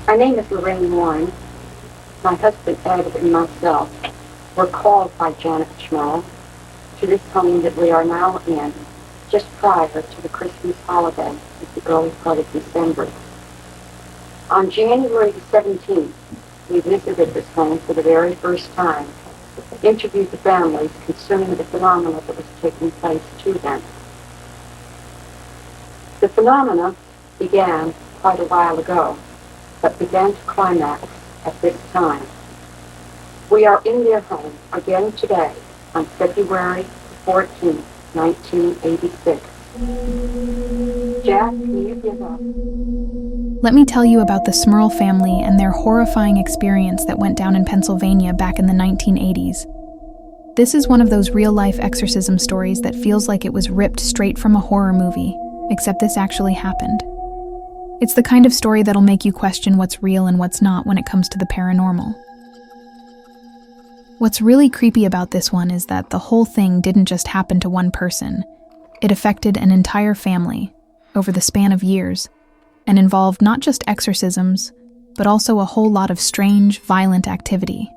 My name is Lorraine. My husband Ed and myself were called by Janet Smurl to this home that we are now in just prior to the Christmas holiday at the early part of December. On January the 17th, we visited this home for the very first time, interviewed the families concerning the phenomena that was taking place to them. The phenomena began quite a while ago, but began to climax at this time. We are in their home again today on February 14, 1986. Jack, can you give up? Let me tell you about the Smurl family and their horrifying experience that went down in Pennsylvania back in the 1980s. This is one of those real-life exorcism stories that feels like it was ripped straight from a horror movie, except this actually happened. It's the kind of story that'll make you question what's real and what's not when it comes to the paranormal. What's really creepy about this one is that the whole thing didn't just happen to one person. It affected an entire family over the span of years and involved not just exorcisms, but also a whole lot of strange, violent activity.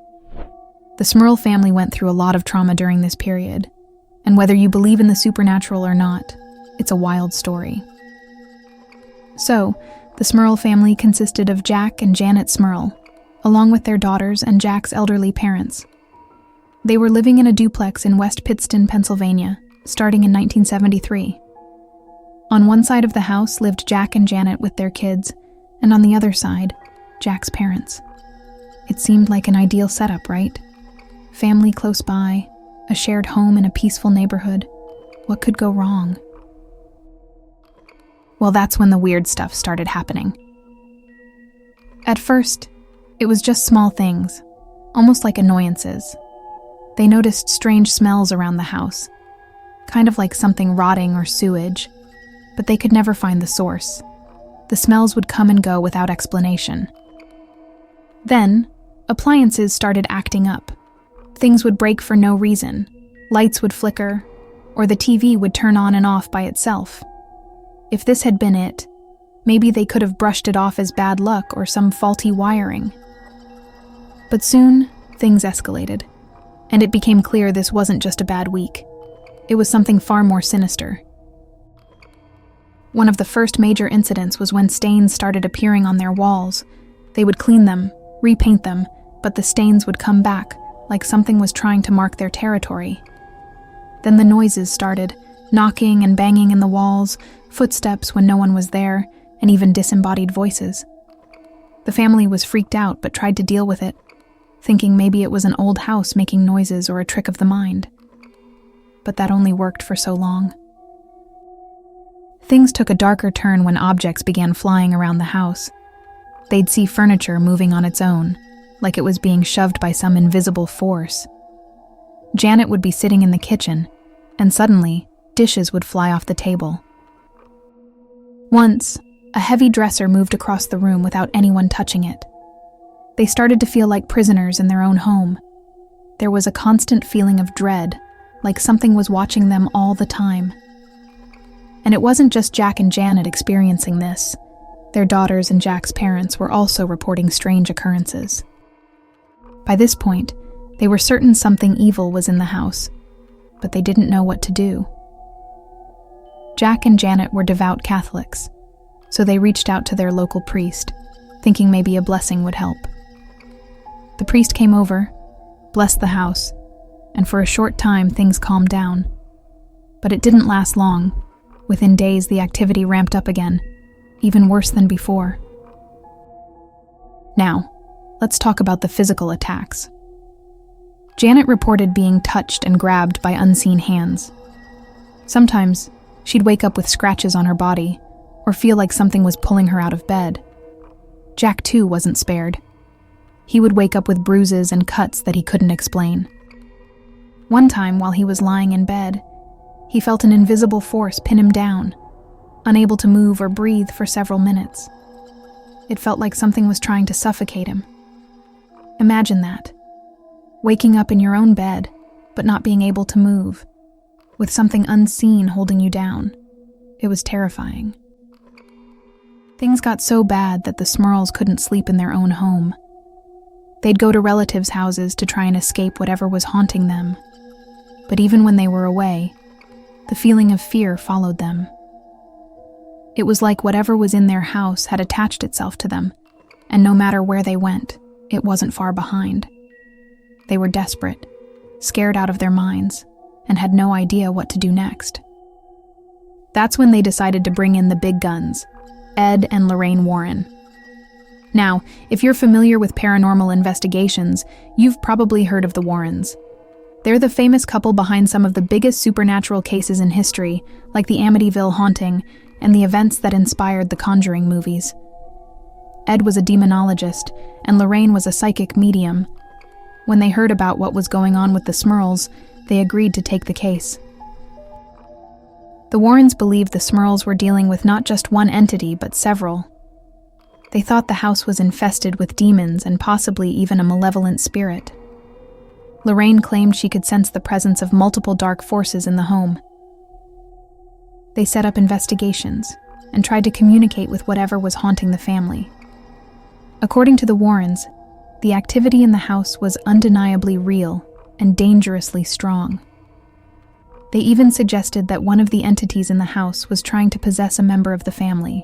The Smurl family went through a lot of trauma during this period, and whether you believe in the supernatural or not, it's a wild story. So, the Smurl family consisted of Jack and Janet Smurl, along with their daughters and Jack's elderly parents. They were living in a duplex in West Pittston, Pennsylvania, starting in 1973. On one side of the house lived Jack and Janet with their kids, and on the other side, Jack's parents. It seemed like an ideal setup, right? Family close by, a shared home in a peaceful neighborhood. What could go wrong? Well, that's when the weird stuff started happening. At first, it was just small things, almost like annoyances. They noticed strange smells around the house, kind of like something rotting or sewage, but they could never find the source. The smells would come and go without explanation. Then, appliances started acting up. Things would break for no reason, lights would flicker, or the TV would turn on and off by itself. If this had been it, maybe they could have brushed it off as bad luck or some faulty wiring. But soon, things escalated, and it became clear this wasn't just a bad week. It was something far more sinister. One of the first major incidents was when stains started appearing on their walls. They would clean them, repaint them, but the stains would come back, like something was trying to mark their territory. Then the noises started, knocking and banging in the walls, footsteps when no one was there, and even disembodied voices. The family was freaked out but tried to deal with it, thinking maybe it was an old house making noises or a trick of the mind. But that only worked for so long. Things took a darker turn when objects began flying around the house. They'd see furniture moving on its own, like it was being shoved by some invisible force. Janet would be sitting in the kitchen, and suddenly, dishes would fly off the table. Once, a heavy dresser moved across the room without anyone touching it. They started to feel like prisoners in their own home. There was a constant feeling of dread, like something was watching them all the time. And it wasn't just Jack and Janet experiencing this. Their daughters and Jack's parents were also reporting strange occurrences. By this point, they were certain something evil was in the house, but they didn't know what to do. Jack and Janet were devout Catholics, so they reached out to their local priest, thinking maybe a blessing would help. The priest came over, blessed the house, and for a short time things calmed down. But it didn't last long. Within days, the activity ramped up again, even worse than before. Now, let's talk about the physical attacks. Janet reported being touched and grabbed by unseen hands. Sometimes, she'd wake up with scratches on her body, or feel like something was pulling her out of bed. Jack, too, wasn't spared. He would wake up with bruises and cuts that he couldn't explain. One time, while he was lying in bed, he felt an invisible force pin him down, unable to move or breathe for several minutes. It felt like something was trying to suffocate him. Imagine that. Waking up in your own bed, but not being able to move, with something unseen holding you down. It was terrifying. Things got so bad that the Smurls couldn't sleep in their own home. They'd go to relatives' houses to try and escape whatever was haunting them. But even when they were away, the feeling of fear followed them. It was like whatever was in their house had attached itself to them, and no matter where they went, it wasn't far behind. They were desperate, scared out of their minds, and had no idea what to do next. That's when they decided to bring in the big guns, Ed and Lorraine Warren. Now, if you're familiar with paranormal investigations, you've probably heard of the Warrens. They're the famous couple behind some of the biggest supernatural cases in history, like the Amityville haunting and the events that inspired the Conjuring movies. Ed was a demonologist, and Lorraine was a psychic medium. When they heard about what was going on with the Smurls, they agreed to take the case. The Warrens believed the Smurls were dealing with not just one entity, but several. They thought the house was infested with demons and possibly even a malevolent spirit. Lorraine claimed she could sense the presence of multiple dark forces in the home. They set up investigations and tried to communicate with whatever was haunting the family. According to the Warrens, the activity in the house was undeniably real and dangerously strong. They even suggested that one of the entities in the house was trying to possess a member of the family.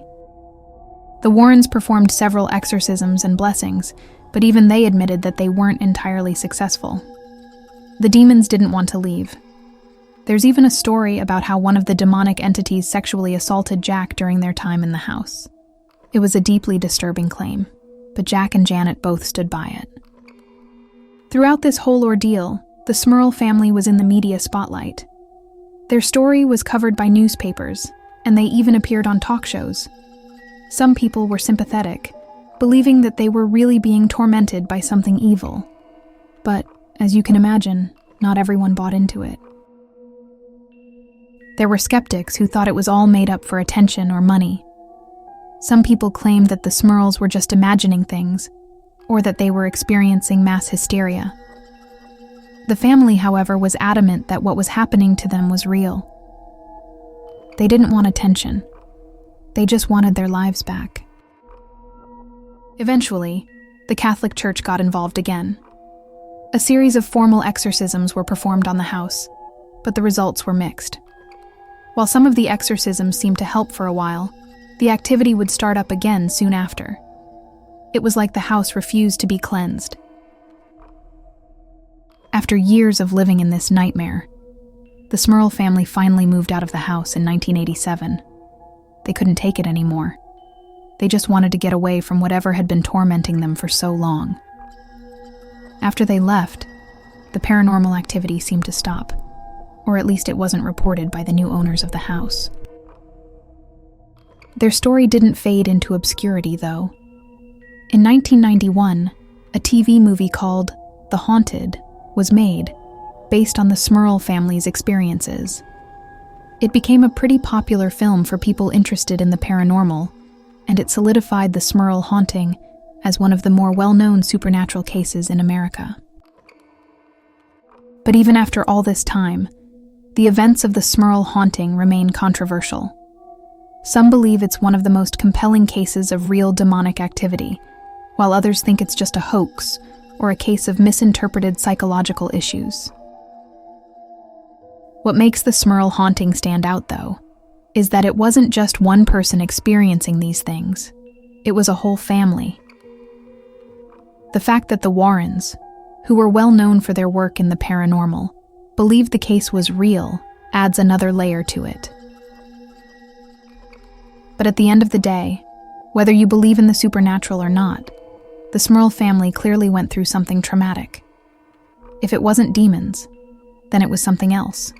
The Warrens performed several exorcisms and blessings, but even they admitted that they weren't entirely successful. The demons didn't want to leave. There's even a story about how one of the demonic entities sexually assaulted Jack during their time in the house. It was a deeply disturbing claim, but Jack and Janet both stood by it. Throughout this whole ordeal, the Smurl family was in the media spotlight. Their story was covered by newspapers, and they even appeared on talk shows. Some people were sympathetic, believing that they were really being tormented by something evil. But, as you can imagine, not everyone bought into it. There were skeptics who thought it was all made up for attention or money. Some people claimed that the Smurls were just imagining things, or that they were experiencing mass hysteria. The family, however, was adamant that what was happening to them was real. They didn't want attention. They just wanted their lives back. Eventually, the Catholic Church got involved again. A series of formal exorcisms were performed on the house, but the results were mixed. While some of the exorcisms seemed to help for a while, the activity would start up again soon after. It was like the house refused to be cleansed. After years of living in this nightmare, the Smurl family finally moved out of the house in 1987. They couldn't take it anymore. They just wanted to get away from whatever had been tormenting them for so long. After they left, the paranormal activity seemed to stop, or at least it wasn't reported by the new owners of the house. Their story didn't fade into obscurity, though. In 1991, a TV movie called The Haunted was made, based on the Smurl family's experiences. It became a pretty popular film for people interested in the paranormal, and it solidified the Smurl haunting as one of the more well-known supernatural cases in America. But even after all this time, the events of the Smurl haunting remain controversial. Some believe it's one of the most compelling cases of real demonic activity, while others think it's just a hoax or a case of misinterpreted psychological issues. What makes the Smurl haunting stand out, though, is that it wasn't just one person experiencing these things. It was a whole family. The fact that the Warrens, who were well known for their work in the paranormal, believed the case was real adds another layer to it. But at the end of the day, whether you believe in the supernatural or not, the Smurl family clearly went through something traumatic. If it wasn't demons, then it was something else.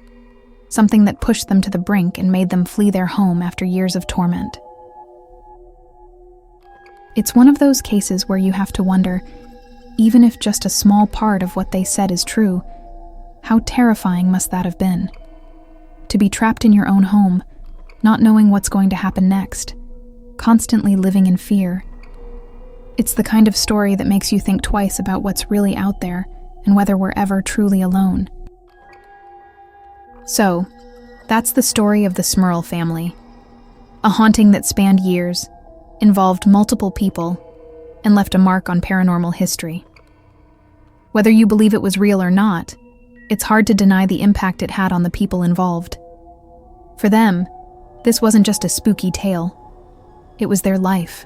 Something that pushed them to the brink and made them flee their home after years of torment. It's one of those cases where you have to wonder, even if just a small part of what they said is true, how terrifying must that have been? To be trapped in your own home, not knowing what's going to happen next, constantly living in fear. It's the kind of story that makes you think twice about what's really out there and whether we're ever truly alone. So, that's the story of the Smurl family. A haunting that spanned years, involved multiple people, and left a mark on paranormal history. Whether you believe it was real or not, it's hard to deny the impact it had on the people involved. For them, this wasn't just a spooky tale. It was their life.